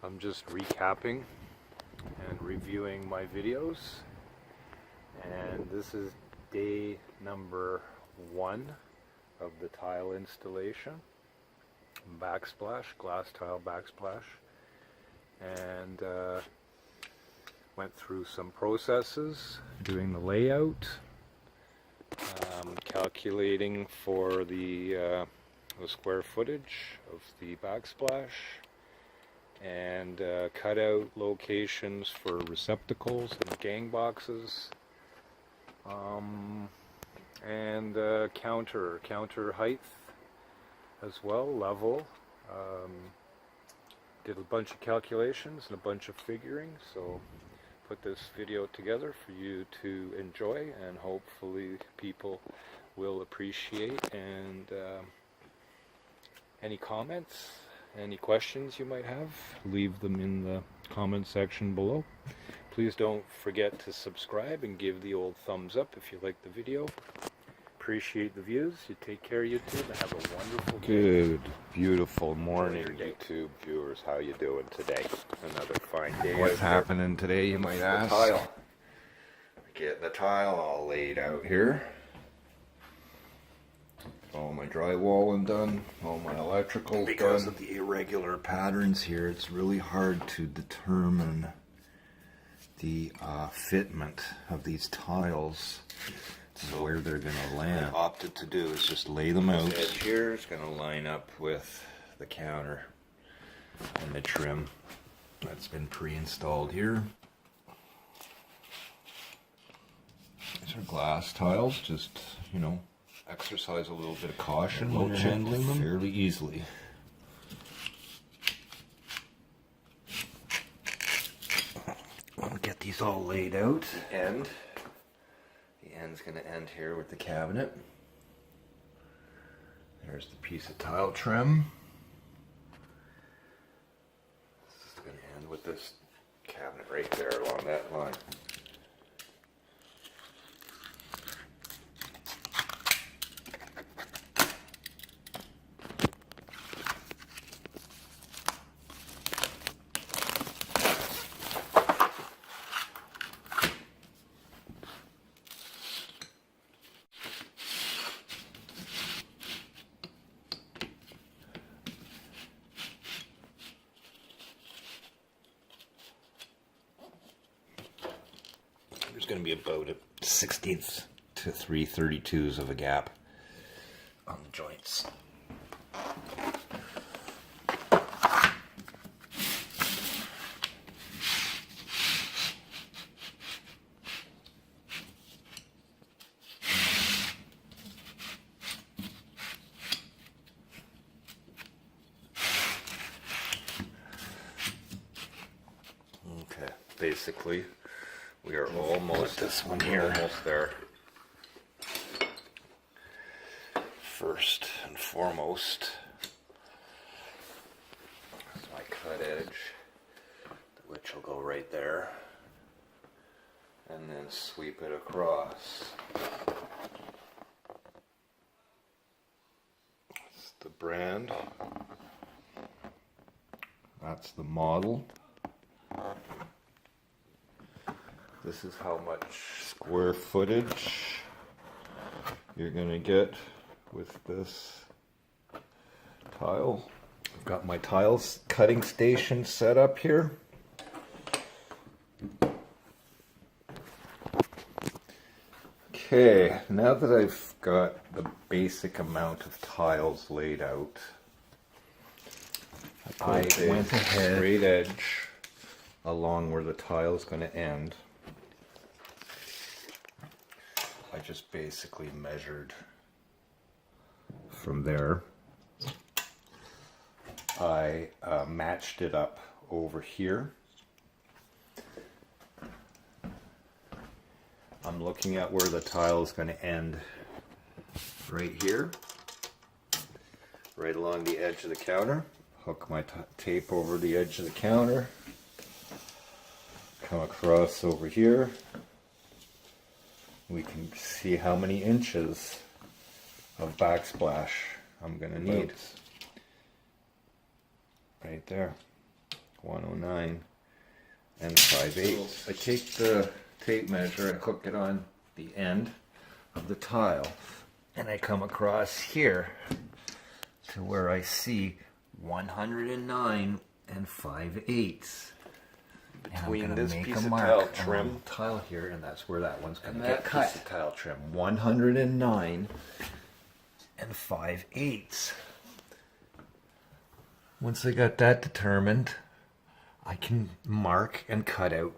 I'm just recapping and reviewing my videos, and this is day number 1 of the tile installation. Backsplash, glass tile backsplash, and went through some processes, doing the layout, calculating for the square footage of the backsplash, and cut out locations for receptacles and gang boxes, and counter height as well, level. Did a bunch of calculations and a bunch of figuring, so put this video together for you to enjoy, and hopefully people will appreciate. And any comments, any questions you might have, leave them in the comment section below. Please don't forget to subscribe and give the old thumbs up if you like the video. Appreciate the views. You take care, YouTube, and have a wonderful day. Good, beautiful morning, YouTube viewers. How you doing today? Another fine day. What's happening today, you might ask? Tile. Getting the tile all laid out here. All my drywalling done. All my electrical because done. Of the irregular patterns here, it's really hard to determine the fitment of these tiles. So where they're going to land. What I opted to do is just lay them out. This edge here is going to line up with the counter and the trim that's been pre-installed here. These are glass tiles. Just, you know, exercise a little bit of caution when you're handling them fairly easily. I'll get these all laid out. The end's going to end here with the cabinet. There's the piece of tile trim. This is going to end with this cabinet right there along that line. There's going to be about a 1/16 to 3/32 of a gap on the joints. Okay, basically we are almost this one here. Almost there. First and foremost, is my cut edge, which will go right there, and then sweep it across. That's the brand. That's the model. This is how much square footage you're going to get with this tile. I've got my tiles cutting station set up here. Okay, now that I've got the basic amount of tiles laid out, I went ahead straight edge along where the tile is going to end. I just basically measured from there. I matched it up over here. I'm looking at where the tile is going to end right here, right along the edge of the counter. Hook my tape over the edge of the counter, come across over here. We can see how many inches of backsplash I'm going to need. Right there. 109 and 5/8. I take the tape measure, I hook it on the end of the tile, and I come across here to where I see 109 and 5/8. Between this make piece a of mark tile on trim, the tile here, and that's where that one's going to and get that cut. piece of tile trim. 109 and 5/8. Once I got that determined, I can mark and cut out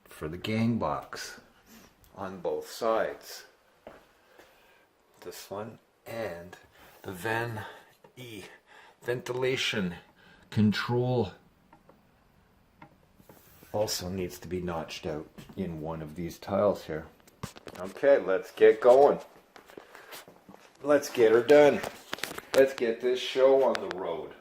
for the gang box on both sides. This one and the ventilation control also needs to be notched out in one of these tiles here. Okay, let's get going. Let's get her done. Let's get this show on the road.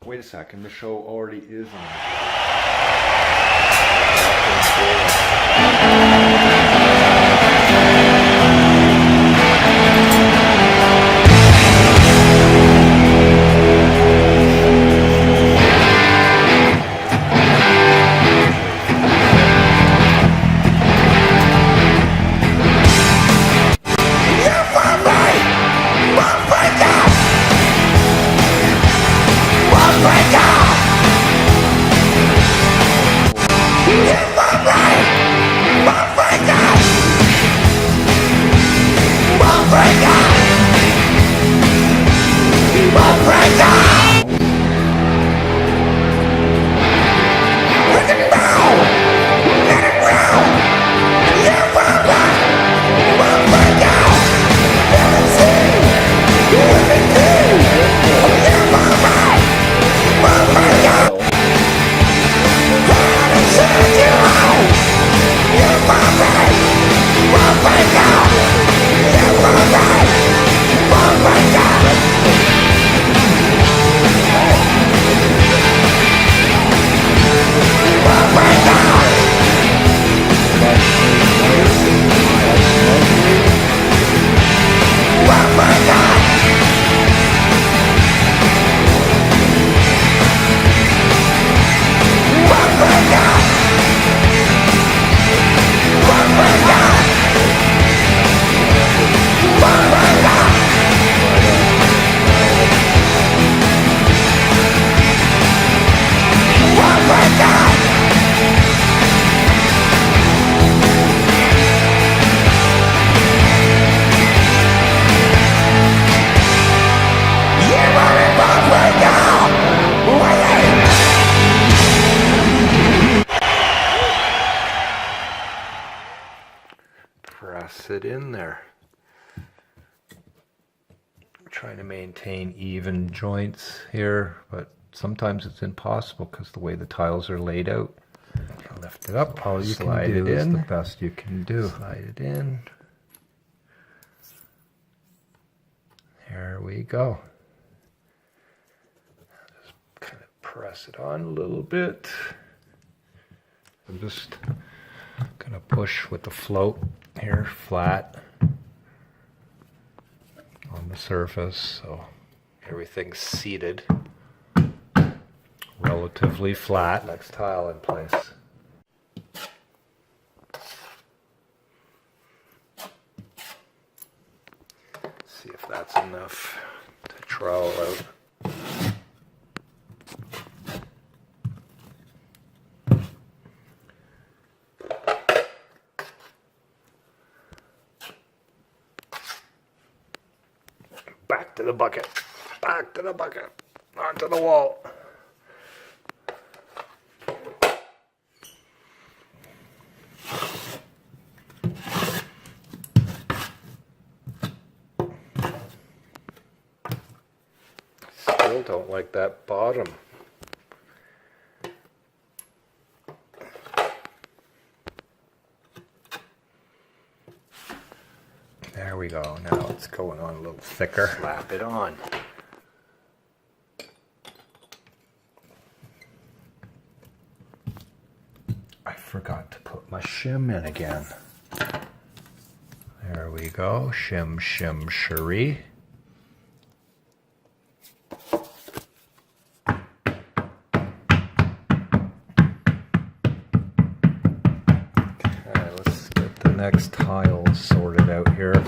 Wait a second, the show already is on. Press it in there. I'm trying to maintain even joints here, but sometimes it's impossible because the way the tiles are laid out. Lift it up. All you can do is the best you can do. Slide it in. There we go. Just kind of press it on a little bit. I'm just gonna push with the float here flat on the surface, so everything's seated relatively flat. Next tile in place. See if that's enough to trowel out. Back to the bucket, back to the bucket, onto the wall. Still don't like that bottom. There we go. Now it's going on a little thicker. Slap it on. I forgot to put my shim in again. There we go. Shim, shim, cherie. next tiles sorted out here.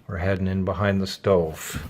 We're heading in behind the stove.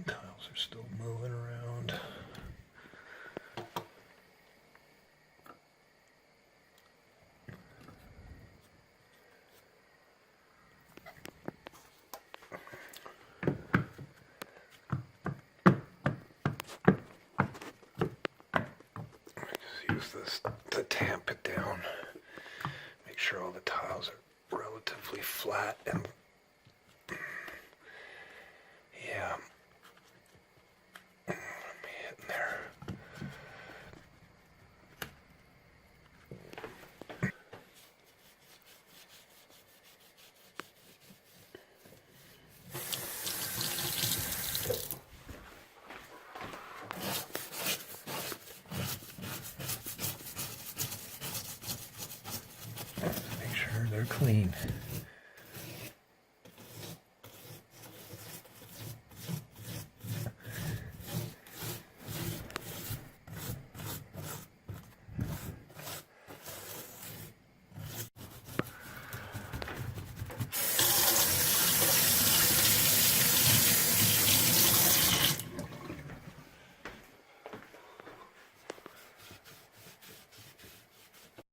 Tiles are still moving around. Use this to tamp it down. Make sure all the tiles are relatively flat and yeah. I'm hitting there. Make sure they're clean.